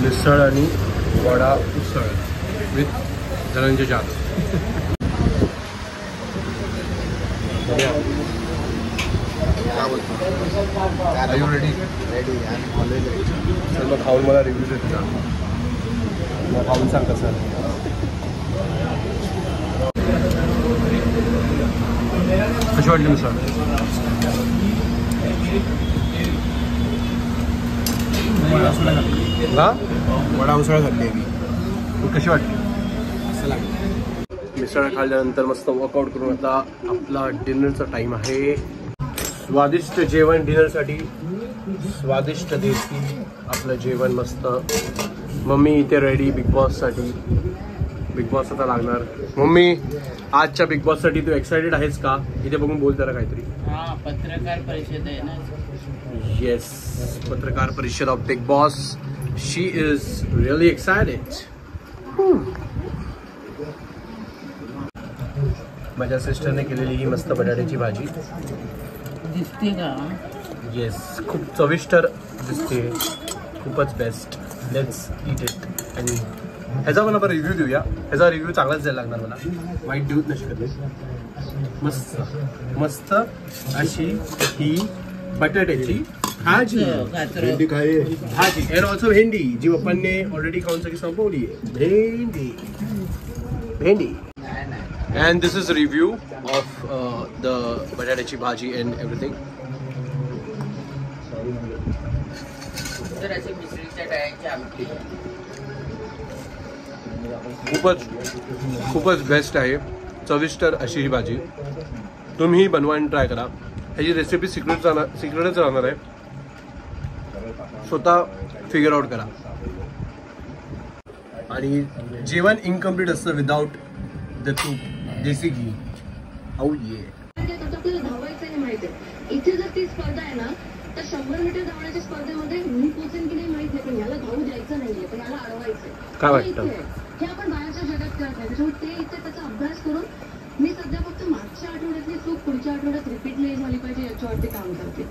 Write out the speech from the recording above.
मिसळ आणि vada usal with Dhananjay Jadhav. Are you ready? Ready. I'm always ready. चल मग खाऊन मला रिव्ह्यू दे तुझा. मग खाऊन सांग कसं. कशी वाटली मिसळ? हा वडा उसळ खाल्ली मी. कशी वाटली? असं लागलं. मिसळ खाल्ल्यानंतर मस्त वर्कआउट करून आता आपला डिनरचा टाइम आहे. स्वादिष्ट जेवण डिनरसाठी, स्वादिष्ट देसी आपलं जेवण मस्त. मम्मी इथे रेडी बिग बॉससाठी. बिग बॉस आता लागणार. मम्मी आजच्या बिग बॉससाठी तू एक्सायटेड आहेस का? इथे बघून बोल जरा काहीतरी. पत्रकार परिषद आहे ना. येस, पत्रकार परिषद of big boss. She is really excited. माझ्या सिस्टरने केलेली ही मस्त बटाट्याची भाजी दिसते का? येस, खूप चविष्टर दिसते. खूपच बेस्ट. Let's eat it. आणि ह्याचा पण आपण रिव्ह्यू देऊया. ह्याचा रिव्ह्यू चांगलाच द्यायला लागणार मला. वाईट देऊच नाही शकत. मस्त मस्त अशी ही बटाट्याची भाजी. भेंडी खाई. भाजी अँड ऑल्सो भेंडी, जी पप्पांनी ऑलरेडी खाऊन सगळी संपवली आहे. भेंडी भेंडी. And this is a review of the बटाट्याची भाजी and everything. तर अशी मिसळीच्या डाळीची आमटी खूपच बेस्ट आहे. चविष्टर अशी ही भाजी. तुम्ही बनवा आणि ट्राय करा. ह्याची रेसिपी सिक्रेटच राहणार आहे. स्वतः फिगर आउट करा. आणि जेवण इनकम्प्लीट असतं विदाउट द तूप, देसी घी. औ ये आपल्याला धावायचं नाही माहिती. इथे जर ती स्पर्धा आहे ना, तर 100 मीटर धावण्याच्या स्पर्धेमध्ये मी पोचेन की नाही माहित नाही, पण याला धावू द्यायचं नाहीये, पण याला अडवायचं. काय वाटतं? हे आपण बाहेरच्या जगात करत नाही. त्याच्यामुळे ते इथे त्याचा अभ्यास करून मी सध्या फक्त मागच्या आठवड्यातली चूक पुढच्या आठवड्यात रिपीट नाही झाली पाहिजे याच्यावरती काम करते.